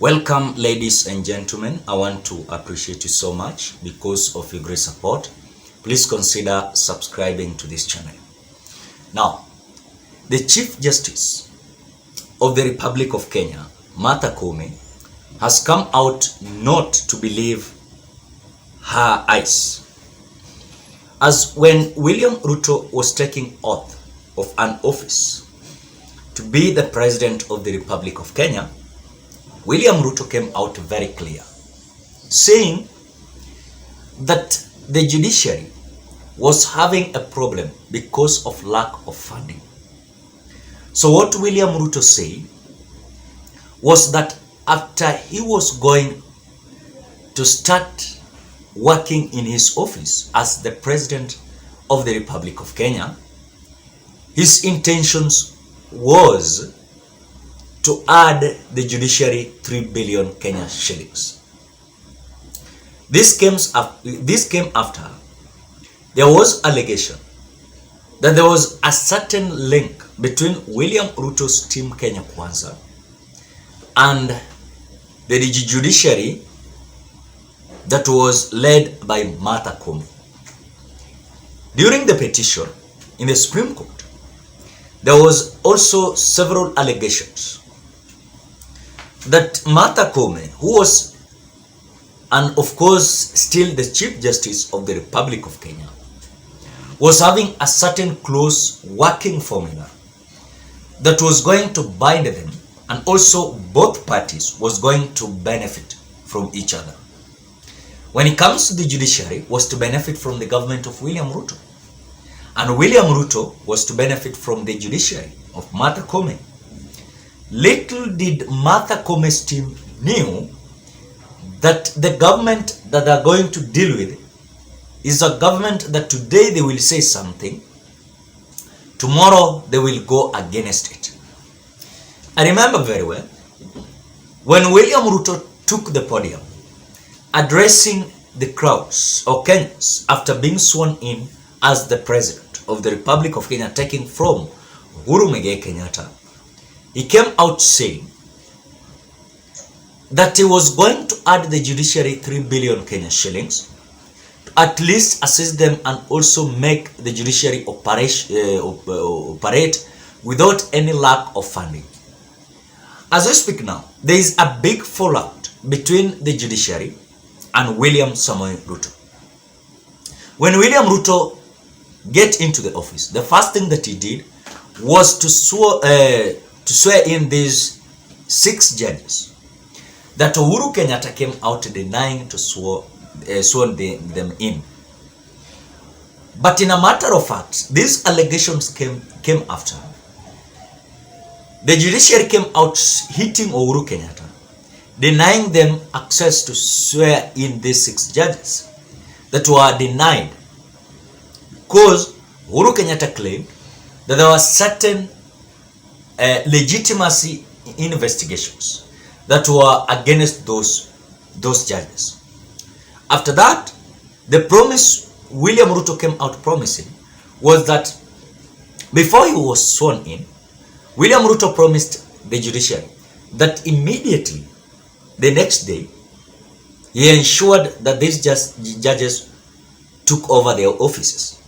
Welcome, ladies and gentlemen. I want to appreciate you so much because of your great support. Please consider subscribing to this channel. Now, the Chief Justice of the Republic of Kenya, Martha Koome, has come out not to believe her eyes. As when William Ruto was taking oath of an office to be the President of the Republic of Kenya, William Ruto came out very clear, saying that the judiciary was having a problem because of lack of funding. So what William Ruto said was that after he was going to start working in his office as the President of the Republic of Kenya, his intentions was to add the judiciary 3 billion Kenya shillings. This came after there was allegation that there was a certain link between William Ruto's team Kenya Kwanza and the judiciary that was led by Martha Koome. During the petition in the Supreme Court, there was also several allegations that Martha Koome, who was, and of course still the Chief Justice of the Republic of Kenya, was having a certain close working formula that was going to bind them, and also both parties was going to benefit from each other. When it comes to the judiciary, was to benefit from the government of William Ruto, and William Ruto was to benefit from the judiciary of Martha Koome. Little did Martha Koome's team knew that the government that they're going to deal with is a government that today they will say something, tomorrow they will go against it. I remember very well when William Ruto took the podium addressing the crowds or Kenyans after being sworn in as the President of the Republic of Kenya, taking from Uhuru Muigai Kenyatta. He came out saying that he was going to add the judiciary 3 billion Kenya shillings to at least assist them and also make the judiciary operate without any lack of funding. As we speak now, there is a big fallout between the judiciary and William Samoei Ruto. When William Ruto get into the office, the first thing that he did was to swear in these 6 judges that Uhuru Kenyatta came out denying to swear them in. But in a matter of fact, these allegations came after the judiciary came out hitting Uhuru Kenyatta, denying them access to swear in these 6 judges that were denied because Uhuru Kenyatta claimed that there were certain legitimacy investigations that were against those judges. After that, the promise William Ruto came out promising was that before he was sworn in, William Ruto promised the judiciary that immediately the next day he ensured that these judges took over their offices.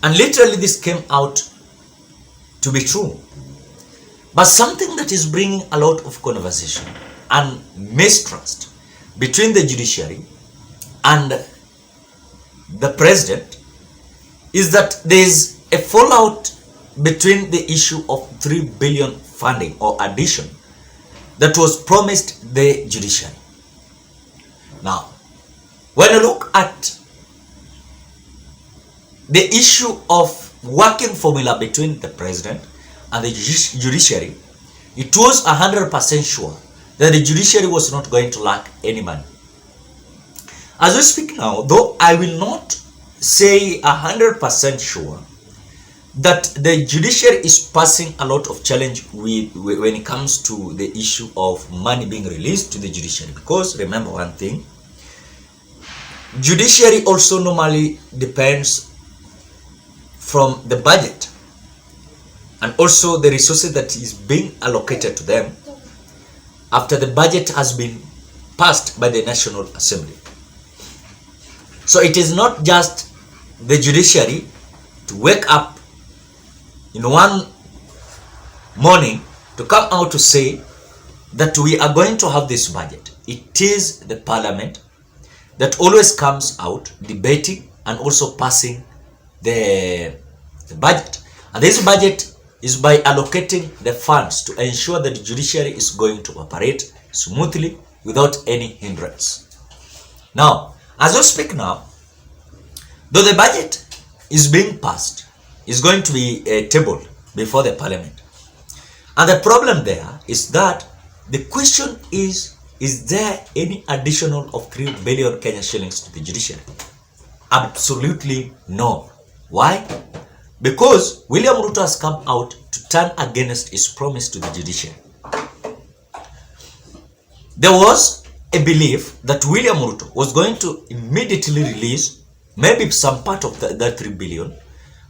And literally this came out to be true. But something that is bringing a lot of conversation and mistrust between the judiciary and the president is that there is a fallout between the issue of 3 billion funding or addition that was promised the judiciary. Now, when you look at the issue of working formula between the president and the judiciary, it was 100% sure that the judiciary was not going to lack any money. As we speak now, though I will not say 100% sure that the judiciary is passing a lot of challenge when it comes to the issue of money being released to the judiciary, because remember one thing, judiciary also normally depends from the budget and also the resources that is being allocated to them after the budget has been passed by the National Assembly. So it is not just the judiciary to wake up in one morning to come out to say that we are going to have this budget. It is the parliament that always comes out debating and also passing the budget. And this budget is by allocating the funds to ensure that the judiciary is going to operate smoothly without any hindrance. Now, as I speak now, though the budget is being passed, is going to be tabled before the parliament. And the problem there is that the question is there any additional of 3 billion Kenya shillings to the judiciary? Absolutely no. Why? Because William Ruto has come out to turn against his promise to the judiciary. There was a belief that William Ruto was going to immediately release maybe some part of that 3 billion.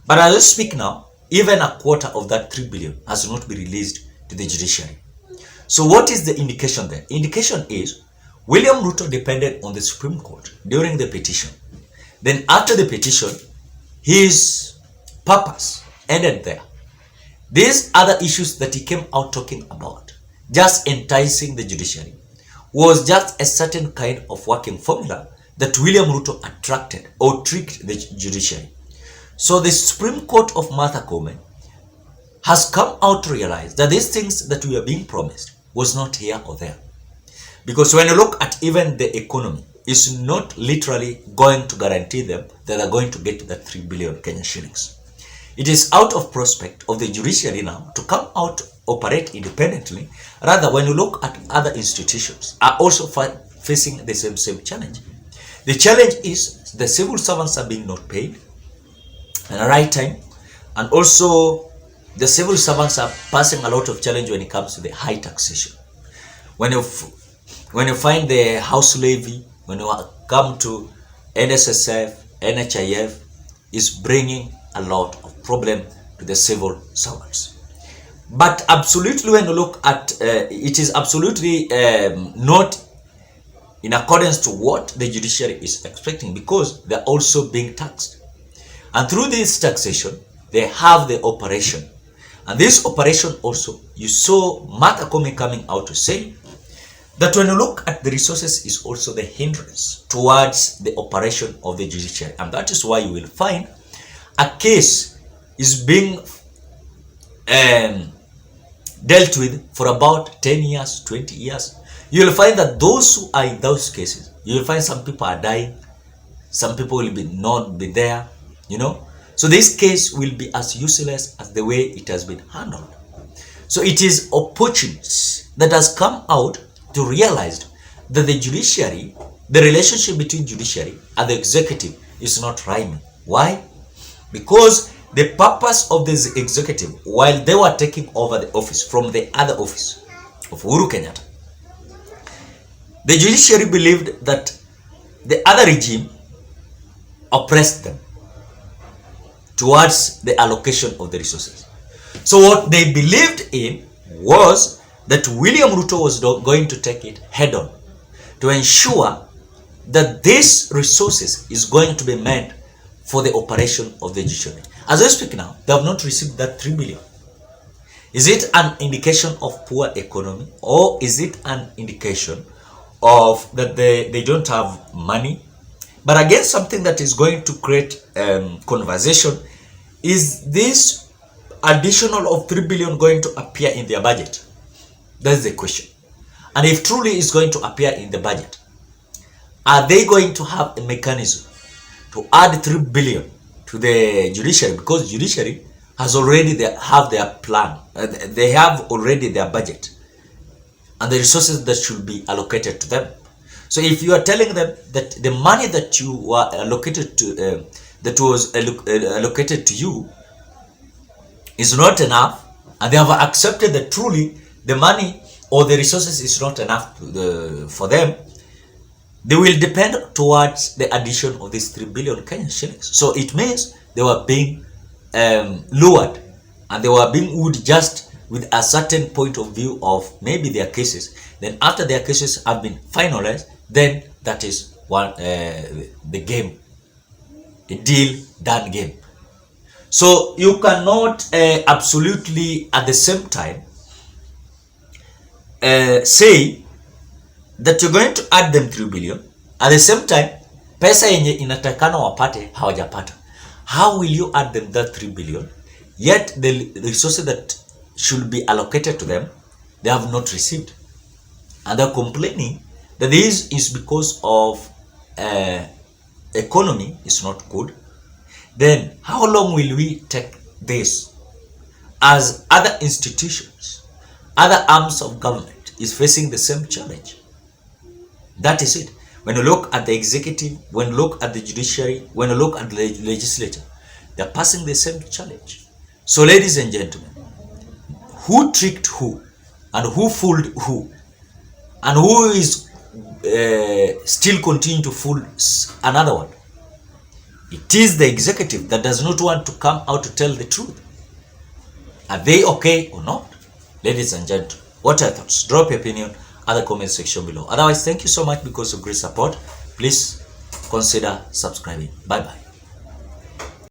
But as I speak now, even a quarter of that 3 billion has not been released to the judiciary. So what is the indication there? Indication is William Ruto depended on the Supreme Court during the petition. Then after the petition, his purpose ended there. These other issues that he came out talking about, just enticing the judiciary, was just a certain kind of working formula that William Ruto attracted or tricked the judiciary. So the Supreme Court of Koome has come out to realize that these things that we are being promised was not here or there. Because when you look at even the economy, it's not literally going to guarantee them that they're going to get that 3 billion Kenyan shillings. It is out of prospect of the judiciary now to come out to operate independently. Rather, when you look at other institutions are also facing the same challenge. The challenge is the civil servants are being not paid at the right time, and also the civil servants are passing a lot of challenge when it comes to the high taxation. When you find the house levy, when you come to NSSF, NHIF, is bringing a lot of problem to the civil servants. But absolutely, when you look at it is absolutely not in accordance to what the judiciary is expecting, because they're also being taxed. And through this taxation, they have the operation. And this operation also, you saw Koome coming out to say that when you look at the resources is also the hindrance towards the operation of the judiciary. And that is why you will find a case is being dealt with for about 10 years, 20 years. You will find that those who are in those cases, you will find some people are dying, some people will not be there, you know. So this case will be as useless as the way it has been handled. So it is opportunists that has come out to realize that the judiciary, the relationship between judiciary and the executive is not rhyming. Why? Because the purpose of this executive, while they were taking over the office from the other office of Uhuru Kenyatta, the judiciary believed that the other regime oppressed them towards the allocation of the resources. So what they believed in was that William Ruto was going to take it head on to ensure that these resources is going to be meant for the operation of the judiciary. As I speak now, they have not received that 3 billion. Is it an indication of poor economy, or is it an indication of that they don't have money? But again, something that is going to create conversation is this additional of 3 billion going to appear in their budget? That's the question. And if truly is going to appear in the budget, are they going to have a mechanism to add 3 billion to the judiciary? Because judiciary has already have their plan. They have already their budget and the resources that should be allocated to them. So if you are telling them that the money that you were allocated to, that was allocated to you is not enough, and they have accepted that truly the money or the resources is not enough for them, they will depend towards the addition of these 3 billion Kenyan shillings. So it means they were being lured, and they were being wooed just with a certain point of view of maybe their cases. Then after their cases have been finalized, then that is one the game, a deal done game. So you cannot absolutely at the same time say that you're going to add them 3 billion at the same time pesa yenye inatakana wapate hawajapata. How will you add them that 3 billion yet the resources that should be allocated to them they have not received, and they're complaining that this is because of economy is not good? Then how long will we take this as other institutions, other arms of government is facing the same challenge? That is it. When you look at the executive, when you look at the judiciary, when you look at the legislature, they're passing the same challenge. So ladies and gentlemen, who tricked who and who fooled who and who is still continue to fool another one? It is the executive that does not want to come out to tell the truth. Are they okay or not? Ladies and gentlemen, what are your thoughts? Drop your opinion at the comment section below. Otherwise, thank you so much because of great support. Please consider subscribing. Bye bye.